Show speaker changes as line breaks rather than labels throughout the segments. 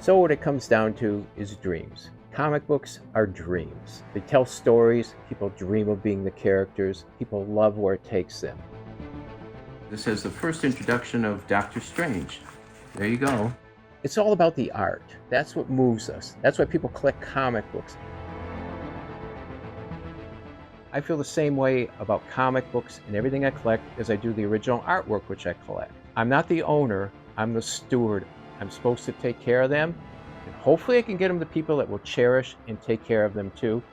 So what it comes down to is dreams. Comic books are dreams. They tell stories, people dream of being the characters, people love where it takes them. This is the first introduction of Doctor Strange. There you go. It's all about the art. That's what moves us. That's why people collect comic books. I feel the same way about comic books and everything I collect as I do the original artwork which I collect. I'm not the owner, I'm the steward. I'm supposed to take care of them, and hopefully I can get them to people that will cherish and take care of them too.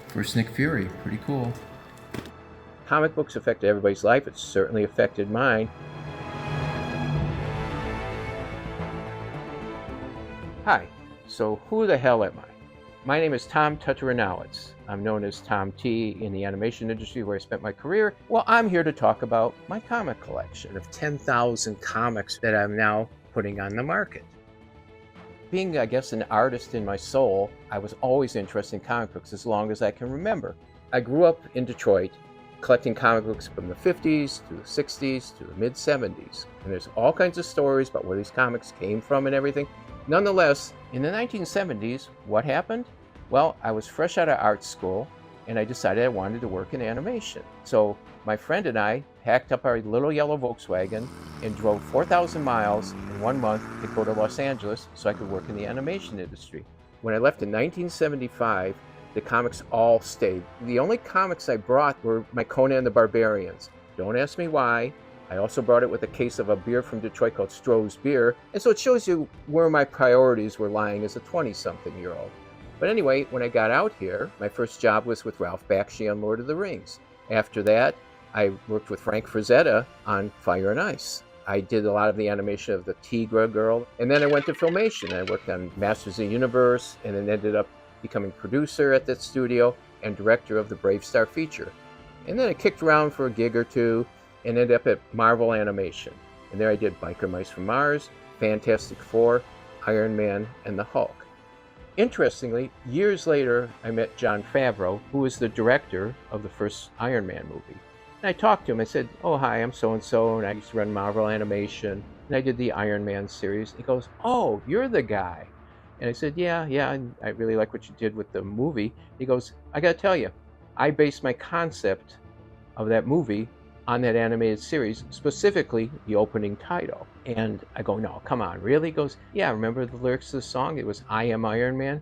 First Nick Fury, pretty cool. Comic books affect everybody's life. It certainly affected mine. Hi, so who the hell am I? My name is Tom Tataranowicz. I'm known as Tom T in the animation industry where I spent my career. Well, I'm here to talk about my comic collection of 10,000 comics that I'm now putting on the market. Being, I guess, an artist in my soul, I was always interested in comic books as long as I can remember. I grew up in Detroit collecting comic books from the 50s to the 60s to the mid-70s. And there's all kinds of stories about where these comics came from and everything. Nonetheless, in the 1970s, what happened? Well, I was fresh out of art school and I decided I wanted to work in animation. So my friend and I packed up our little yellow Volkswagen and drove 4,000 miles in 1 month to go to Los Angeles so I could work in the animation industry. When I left in 1975, the comics all stayed. The only comics I brought were my Conan the Barbarians. Don't ask me why. I also brought it with a case of a beer from Detroit called Stroh's Beer. And so it shows you where my priorities were lying as a 20-something-year-old. But anyway, when I got out here, my first job was with Ralph Bakshi on Lord of the Rings. After that, I worked with Frank Frazetta on Fire and Ice. I did a lot of the animation of the Tigra girl. And then I went to Filmation. I worked on Masters of the Universe and then ended up becoming producer at that studio and director of the Brave Star feature. And then I kicked around for a gig or two and ended up at Marvel Animation. And there I did Biker Mice from Mars, Fantastic Four, Iron Man, and the Hulk. Interestingly, years later, I met Jon Favreau, who was the director of the first Iron Man movie. And I talked to him. I said, "Oh, hi, I'm so-and-so, and I used to run Marvel Animation, and I did the Iron Man series." He goes, "Oh, you're the guy." And I said, yeah, I really like what you did with the movie. He goes, "I gotta tell you, I based my concept of that movie on that animated series, specifically the opening title." And I go, "No, come on, really?" He goes, "Yeah, remember the lyrics of the song? It was, 'I am Iron Man.'"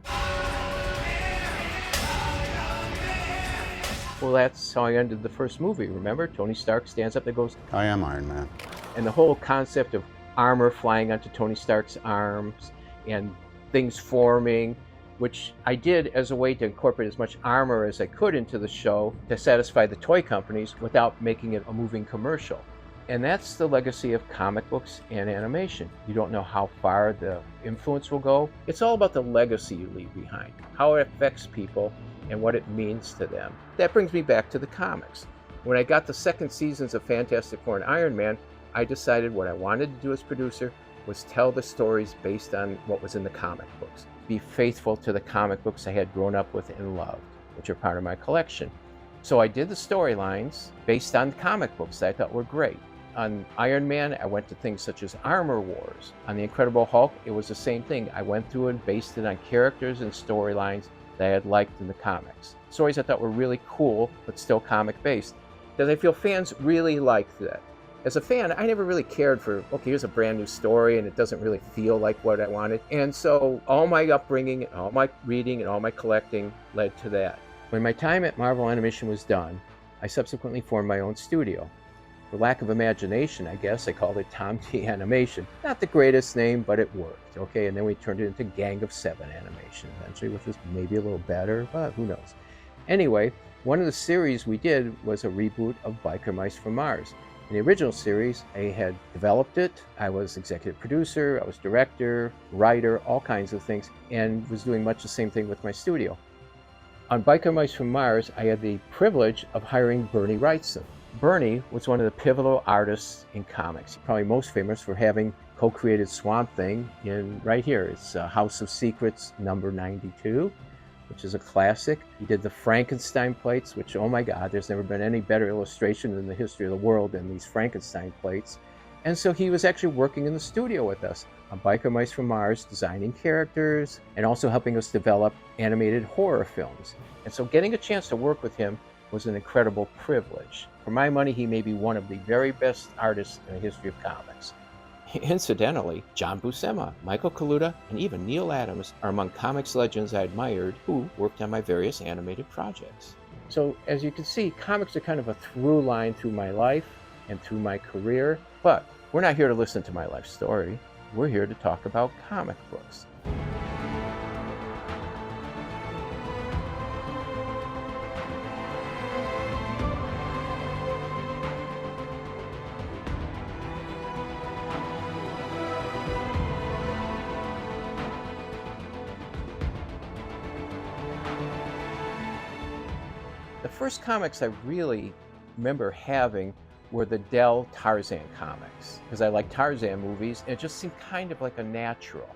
Well, that's how I ended the first movie, remember? Tony Stark stands up and goes,
I am Iron Man.
And the whole concept of armor flying onto Tony Stark's arms and things forming, which I did as a way to incorporate as much armor as I could into the show to satisfy the toy companies without making it a moving commercial. And that's the legacy of comic books and animation. You don't know how far the influence will go. It's all about the legacy you leave behind, how it affects people, and what it means to them. That brings me back to the comics. When I got the second seasons of Fantastic Four and Iron Man, I decided what I wanted to do as producer was tell the stories based on what was in the comic books. Be faithful to the comic books I had grown up with and loved, which are part of my collection. So I did the storylines based on comic books that I thought were great. On Iron Man, I went to things such as Armor Wars. On the Incredible Hulk, it was the same thing. I went through and based it on characters and storylines that I had liked in the comics. Stories I thought were really cool, but still comic-based, because I feel fans really liked that. As a fan, I never really cared for, okay, here's a brand new story and it doesn't really feel like what I wanted. And so all my upbringing, all my reading, and all my collecting led to that. When my time at Marvel Animation was done, I subsequently formed my own studio. For lack of imagination, I guess, I called it Tom T Animation. Not the greatest name, but it worked, okay? And then we turned it into Gang of Seven Animation eventually, which was maybe a little better, but who knows. Anyway, one of the series we did was a reboot of Biker Mice from Mars. In the original series, I had developed it. I was executive producer, I was director, writer, all kinds of things, and was doing much the same thing with my studio. On Biker Mice from Mars, I had the privilege of hiring Bernie Wrightson. Bernie was one of the pivotal artists in comics, probably most famous for having co-created Swamp Thing in right here. It's House of Secrets number 92. Which is a classic. He did the Frankenstein plates, which, oh my God, there's never been any better illustration in the history of the world than these Frankenstein plates. And so he was actually working in the studio with us. on Biker Mice from Mars, designing characters, and also helping us develop animated horror films. And so getting a chance to work with him was an incredible privilege. For my money, he may be one of the very best artists in the history of comics. Incidentally, John Buscema, Michael Kaluta, and even Neil Adams are among comics legends I admired who worked on my various animated projects. So as you can see, comics are kind of a through line through my life and through my career, but we're not here to listen to my life story. We're here to talk about comic books. The first comics I really remember having were the Dell Tarzan comics, because I like Tarzan movies, and it just seemed kind of like a natural.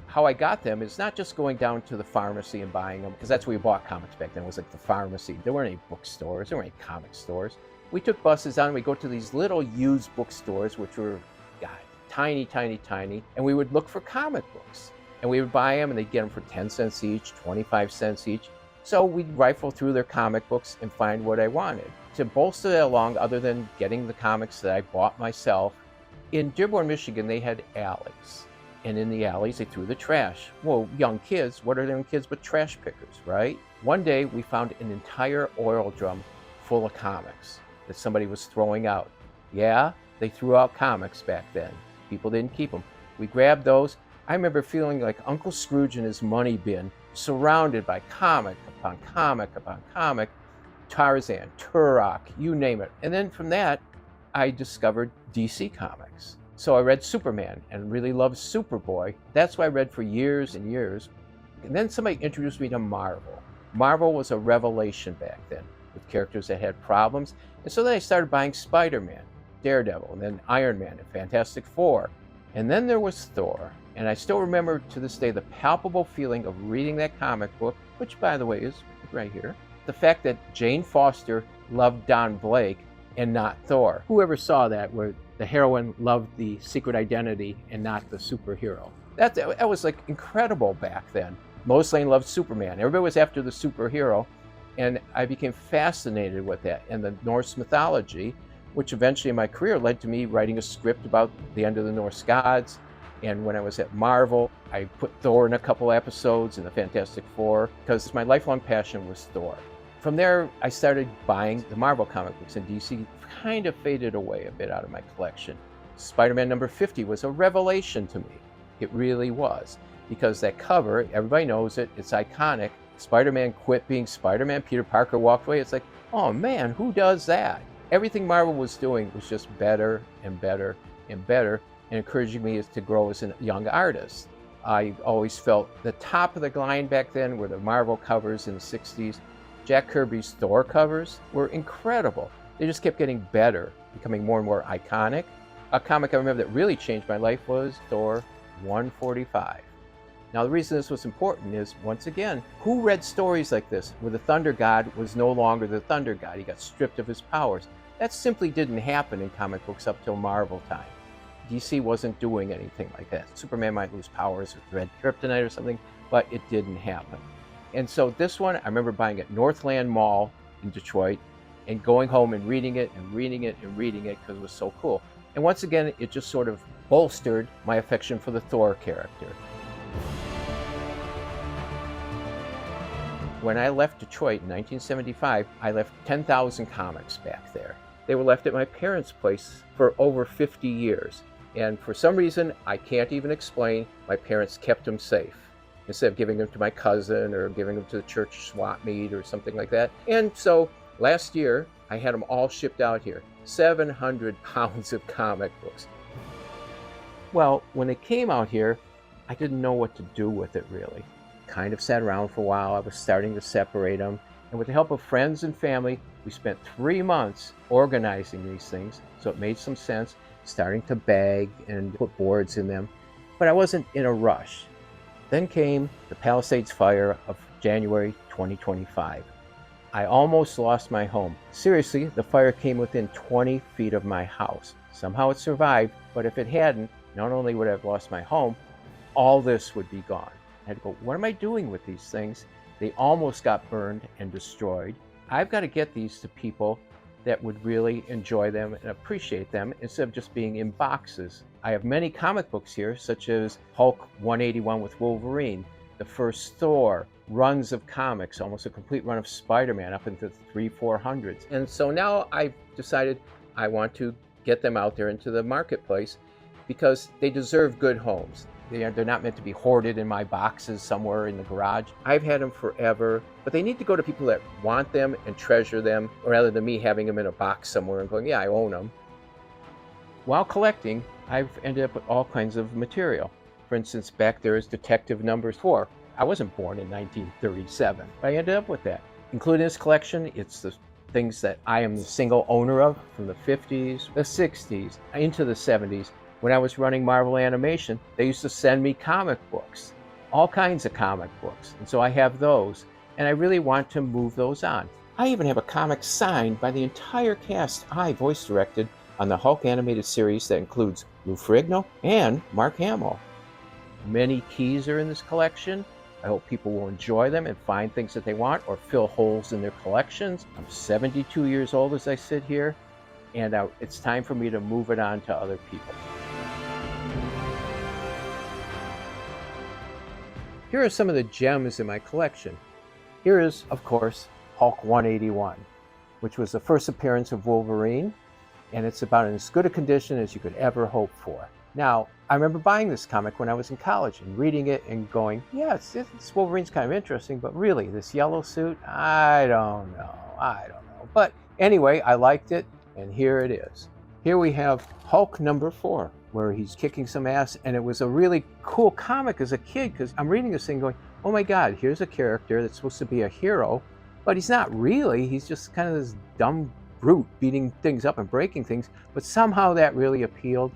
How I got them is not just going down to the pharmacy and buying them, because that's where we bought comics back then, was like the pharmacy. There weren't any bookstores, there weren't any comic stores. We took buses down and we'd go to these little used bookstores, which were, God, tiny, tiny, tiny, and we would look for comic books. And we would buy them, and they'd get them for 10 cents each, 25 cents each. So we'd rifle through their comic books and find what I wanted. To bolster that along, other than getting the comics that I bought myself, in Dearborn, Michigan, they had alleys. And in the alleys, they threw the trash. Well, young kids, what are young kids but trash pickers, right? One day, we found an entire oil drum full of comics that somebody was throwing out. Yeah, they threw out comics back then. People didn't keep them. We grabbed those. I remember feeling like Uncle Scrooge in his money bin, surrounded by comic upon comic upon comic, Tarzan, Turok, you name it. And then from that, I discovered DC Comics. So I read Superman and really loved Superboy. That's what I read for years and years. And then somebody introduced me to Marvel. Marvel was a revelation back then, with characters that had problems. And so then I started buying Spider-Man, Daredevil, and then Iron Man and Fantastic Four. And then there was Thor. And I still remember to this day the palpable feeling of reading that comic book, which, by the way, is right here. The fact that Jane Foster loved Don Blake and not Thor. Whoever saw that, where the heroine loved the secret identity and not the superhero? That was like incredible back then. Lois Lane loved Superman. Everybody was after the superhero. And I became fascinated with that and the Norse mythology, which eventually in my career led to me writing a script about the end of the Norse gods. And when I was at Marvel, I put Thor in a couple episodes in the Fantastic Four, because my lifelong passion was Thor. From there, I started buying the Marvel comic books, and DC kind of faded away a bit out of my collection. Spider-Man number 50 was a revelation to me. It really was, because that cover, everybody knows it, it's iconic. Spider-Man quit being Spider-Man, Peter Parker walked away. It's like, oh man, who does that? Everything Marvel was doing was just better and better and better, and encouraging me to grow as a young artist. I always felt the top of the line back then were the Marvel covers in the 60s. Jack Kirby's Thor covers were incredible. They just kept getting better, becoming more and more iconic. A comic I remember that really changed my life was Thor 145. Now the reason this was important is, once again, who read stories like this where the Thunder God was no longer the Thunder God? He got stripped of his powers. That simply didn't happen in comic books up till Marvel time. DC wasn't doing anything like that. Superman might lose powers with red kryptonite or something, but it didn't happen. And so this one, I remember buying at Northland Mall in Detroit and going home and reading it and reading it and reading it because it was so cool. And once again, it just sort of bolstered my affection for the Thor character. When I left Detroit in 1975, I left 10,000 comics back there. They were left at my parents' place for over 50 years. And for some reason, I can't even explain, my parents kept them safe, instead of giving them to my cousin or giving them to the church swap meet or something like that. And so last year, I had them all shipped out here, 700 pounds of comic books. Well, when they came out here, I didn't know what to do with it really. Kind of sat around for a while. I was starting to separate them. And with the help of friends and family, we spent 3 months organizing these things, so it made some sense, starting to bag and put boards in them. But I wasn't in a rush. Then came the Palisades fire of January 2025. I almost lost my home. Seriously, the fire came within 20 feet of my house. Somehow it survived, but if it hadn't, not only would I have lost my home, all this would be gone. I had to go, what am I doing with these things? They almost got burned and destroyed. I've got to get these to people that would really enjoy them and appreciate them instead of just being in boxes. I have many comic books here, such as Hulk 181 with Wolverine, the first Thor, runs of comics, almost a complete run of Spider-Man up into the 300s-400s. And so now I've decided I want to get them out there into the marketplace because they deserve good homes. They're not meant to be hoarded in my boxes somewhere in the garage. I've had them forever, but they need to go to people that want them and treasure them, rather than me having them in a box somewhere and going, yeah, I own them. While collecting, I've ended up with all kinds of material. For instance, back there is Detective Number 4. I wasn't born in 1937, but I ended up with that. Including this collection, it's the things that I am the single owner of from the 50s, the 60s, into the 70s. When I was running Marvel Animation, they used to send me comic books, all kinds of comic books. And so I have those, and I really want to move those on. I even have a comic signed by the entire cast I voice directed on the Hulk animated series that includes Lou Ferrigno and Mark Hamill. Many keys are in this collection. I hope people will enjoy them and find things that they want or fill holes in their collections. I'm 72 years old as I sit here, and it's time for me to move it on to other people. Here are some of the gems in my collection. Here is, of course, Hulk 181, which was the first appearance of Wolverine, and it's about in as good a condition as you could ever hope for. Now, I remember buying this comic when I was in college and reading it and going, yes, Wolverine's kind of interesting, but really, this yellow suit, I don't know. But anyway, I liked it, and here it is. Here we have Hulk number 4, where he's kicking some ass, and it was a really cool comic as a kid, because I'm reading this thing going, oh my God, here's a character that's supposed to be a hero, but he's not really. He's just kind of this dumb brute beating things up and breaking things, but somehow that really appealed,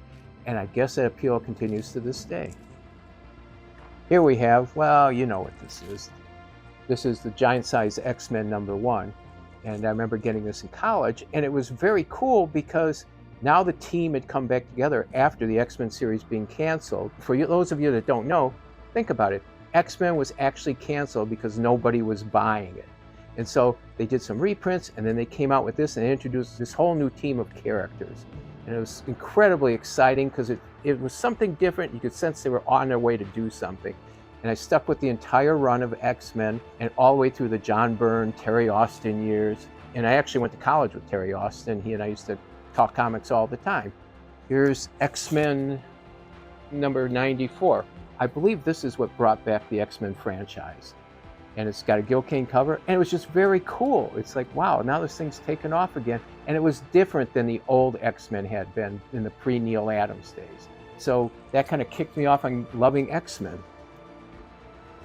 and I guess that appeal continues to this day. Here we have, well, you know what this is. This is the giant size X-Men number 1, and I remember getting this in college, and it was very cool because now the team had come back together after the X-Men series being canceled. For those of you that don't know, think about it. X-Men was actually canceled because nobody was buying it. And so they did some reprints, and then they came out with this and introduced this whole new team of characters. And it was incredibly exciting because it was something different. You could sense they were on their way to do something. And I stuck with the entire run of X-Men and all the way through the John Byrne, Terry Austin years. And I actually went to college with Terry Austin. He and I used to talk comics all the time. Here's X-Men number 94. I believe this is what brought back the X-Men franchise. And it's got a Gil Kane cover, and it was just very cool. It's like, wow, now this thing's taken off again. And it was different than the old X-Men had been in the pre-Neil Adams days. So that kind of kicked me off on loving X-Men.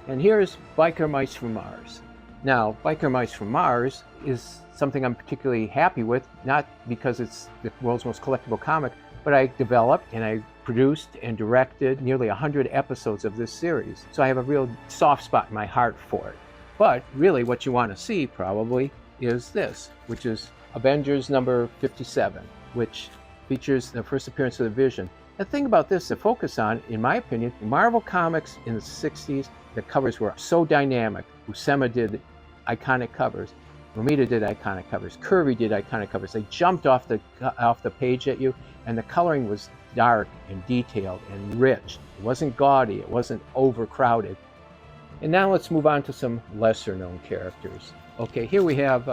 And here's Biker Mice from Mars. Now, Biker Mice from Mars is something I'm particularly happy with, not because it's the world's most collectible comic, but I developed and I produced and directed nearly 100 episodes of this series. So I have a real soft spot in my heart for it. But really what you want to see probably is this, which is Avengers number 57, which features the first appearance of the Vision. The thing about this to focus on, in my opinion, Marvel Comics in the 60s, the covers were so dynamic. Buscema did iconic covers. Romita did iconic covers. Kirby did iconic covers. They jumped off the page at you, and the coloring was dark and detailed and rich. It wasn't gaudy. It wasn't overcrowded. And now let's move on to some lesser known characters. Okay, here we have,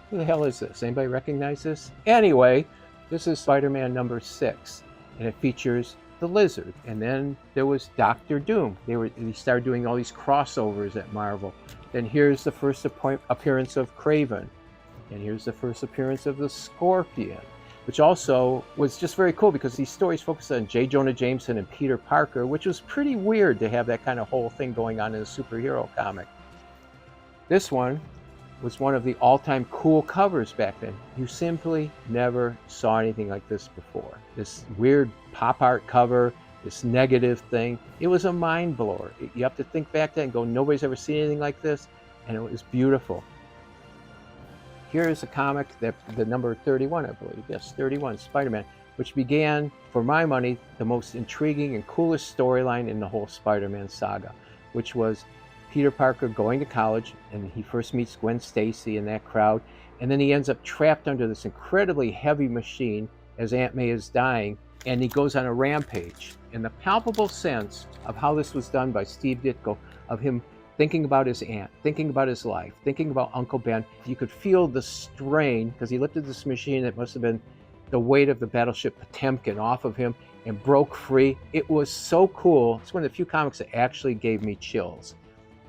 who the hell is this? Anybody recognize this? Anyway, this is Spider-Man number 6, and it features the Lizard. And then there was Doctor Doom. They started doing all these crossovers at Marvel. Then here's the first appearance of Kraven. And here's the first appearance of the Scorpion, which also was just very cool because these stories focused on J. Jonah Jameson and Peter Parker, which was pretty weird to have that kind of whole thing going on in a superhero comic. This one was one of the all-time cool covers back then. You simply never saw anything like this before. This weird pop art cover, this negative thing. It was a mind blower. You have to think back then and go, nobody's ever seen anything like this, and it was beautiful. Here's a comic that the number 31, I believe, yes, 31, Spider-Man, which began, for my money, the most intriguing and coolest storyline in the whole Spider-Man saga, which was Peter Parker going to college, and he first meets Gwen Stacy in that crowd, and then he ends up trapped under this incredibly heavy machine as Aunt May is dying, and he goes on a rampage. And the palpable sense of how this was done by Steve Ditko, of him thinking about his aunt, thinking about his life, thinking about Uncle Ben. You could feel the strain, because he lifted this machine that must have been the weight of the battleship Potemkin off of him and broke free. It was so cool. It's one of the few comics that actually gave me chills.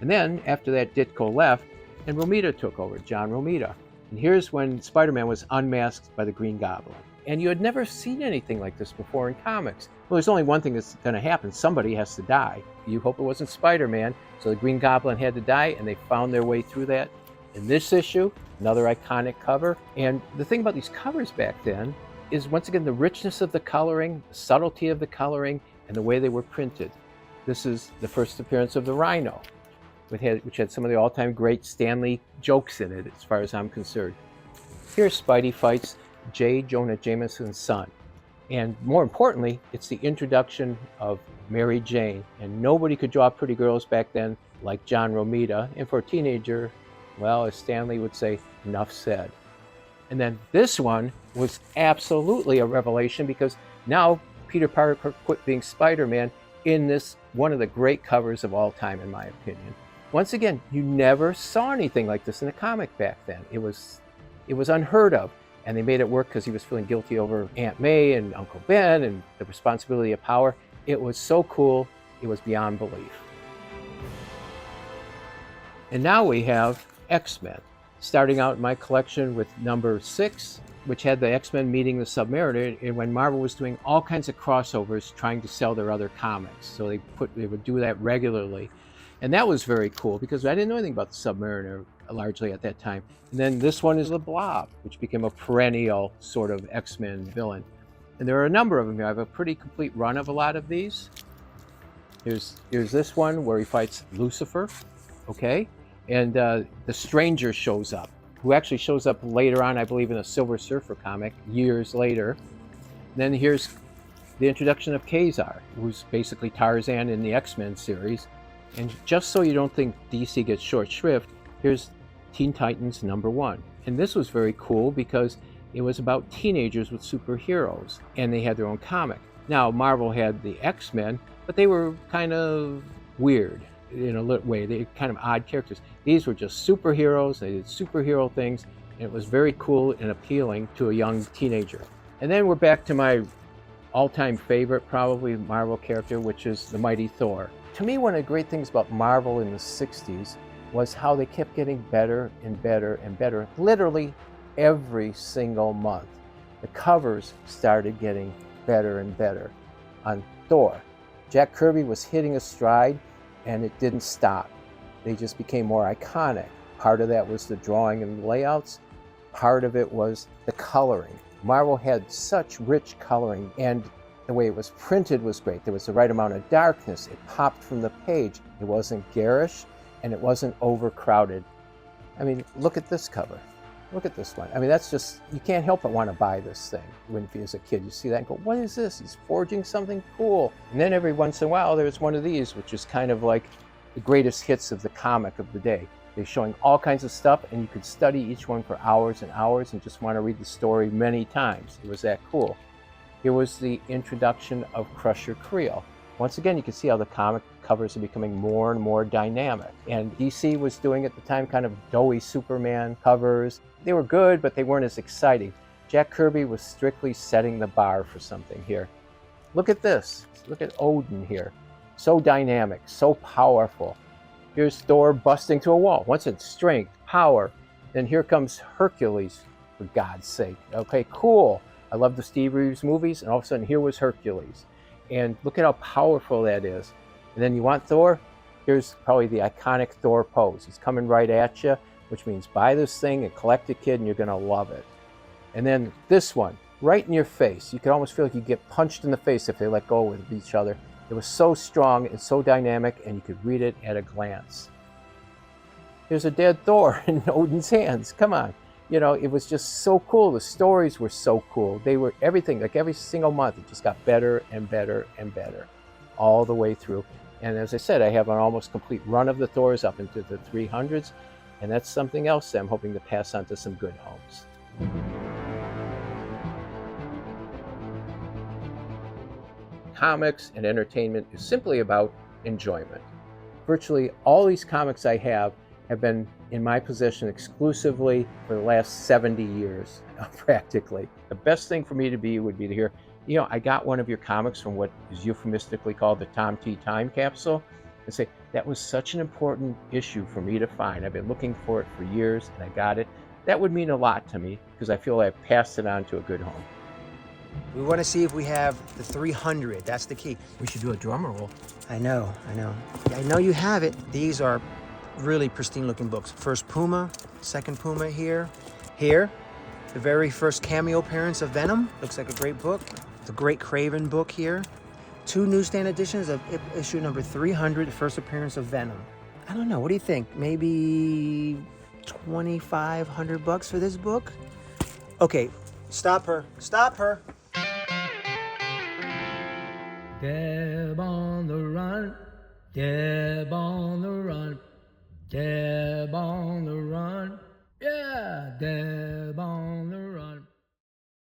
And then after that, Ditko left and Romita took over, John Romita. And here's when Spider-Man was unmasked by the Green Goblin. And you had never seen anything like this before in comics. Well, there's only one thing that's going to happen. Somebody has to die. You hope it wasn't Spider-Man. So the Green Goblin had to die, and they found their way through that. In this issue, another iconic cover. And the thing about these covers back then is, once again, the richness of the coloring, the subtlety of the coloring, and the way they were printed. This is the first appearance of the Rhino, which had some of the all-time great Stan Lee jokes in it, as far as I'm concerned. Here Spidey fights J. Jonah Jameson's son. And more importantly, it's the introduction of Mary Jane. And nobody could draw pretty girls back then like John Romita. And for a teenager, well, as Stan Lee would say, enough said. And then this one was absolutely a revelation, because now Peter Parker quit being Spider-Man in this, one of the great covers of all time, in my opinion. Once again, you never saw anything like this in a comic back then. It was unheard of. And they made it work because he was feeling guilty over Aunt May and Uncle Ben and the responsibility of power. It was so cool, it was beyond belief. And now we have X-Men. Starting out in my collection with number 6, which had the X-Men meeting the Submariner, and when Marvel was doing all kinds of crossovers trying to sell their other comics. So they would do that regularly. And that was very cool, because I didn't know anything about the Submariner largely at that time. And then this one is the Blob, which became a perennial sort of X-Men villain. And there are a number of them here. I have a pretty complete run of a lot of these. Here's this one where he fights Lucifer, okay? And the Stranger shows up, who actually shows up later on, I believe, in a Silver Surfer comic, years later. And then here's the introduction of Kazar, who's basically Tarzan in the X-Men series. And just so you don't think DC gets short shrift, here's Teen Titans #1. And this was very cool because it was about teenagers with superheroes, and they had their own comic. Now, Marvel had the X-Men, but they were kind of weird in a way. They were kind of odd characters. These were just superheroes. They did superhero things, and it was very cool and appealing to a young teenager. And then we're back to my all-time favorite, probably, Marvel character, which is the Mighty Thor. To me, one of the great things about Marvel in the 60s was how they kept getting better and better and better, literally every single month. The covers started getting better and better. On Thor, Jack Kirby was hitting a stride, and it didn't stop. They just became more iconic. Part of that was the drawing and layouts. Part of it was the coloring. Marvel had such rich coloring, and the way it was printed was great. There was the right amount of darkness. It popped from the page. It wasn't garish, and it wasn't overcrowded. I mean, look at this cover. Look at this one. I mean, that's just, you can't help but want to buy this thing. When as a kid, you see that and go, what is this? He's forging something cool. And then every once in a while, there's one of these, which is kind of like the greatest hits of the comic of the day. They're showing all kinds of stuff, and you could study each one for hours and hours and just want to read the story many times. It was that cool. Here was the introduction of Crusher Creel. Once again, you can see how the comic covers are becoming more and more dynamic. And DC was doing at the time kind of doughy Superman covers. They were good, but they weren't as exciting. Jack Kirby was strictly setting the bar for something here. Look at this. Look at Odin here. So dynamic, so powerful. Here's Thor busting through a wall. Once it's strength, power. Then here comes Hercules, for God's sake. Okay, cool. I love the Steve Reeves movies, and all of a sudden here was Hercules. And look at how powerful that is. And then you want Thor? Here's probably the iconic Thor pose. He's coming right at you, which means buy this thing and collect it, kid, and you're going to love it. And then this one, right in your face. You could almost feel like you get punched in the face if they let go with each other. It was so strong and so dynamic, and you could read it at a glance. Here's a dead Thor in Odin's hands. Come on. It was just so cool. The stories were so cool. They were everything, like every single month, it just got better and better and better all the way through. And as I said, I have an almost complete run of the Thors up into the 300s. And that's something else that I'm hoping to pass on to some good homes. Comics and entertainment is simply about enjoyment. Virtually all these comics I have been in my possession exclusively for the last 70 years, practically. The best thing for me to be would be to hear, I got one of your comics from what is euphemistically called the Tom T. Time Capsule, and say, that was such an important issue for me to find. I've been looking for it for years, and I got it. That would mean a lot to me, because I feel I've passed it on to a good home.
We want to see if we have the 300. That's the key.
We should do a drum roll.
I know. Yeah, I know you have it. These are really pristine looking books. First Puma, second Puma here. Here, the very first cameo appearance of Venom. Looks like a great book. The Great Craven book here. 2 newsstand editions of issue number 300, the first appearance of Venom. I don't know, what do you think? Maybe $2,500 for this book? Okay, stop her.
Deb on the run, Deb on the run, Deb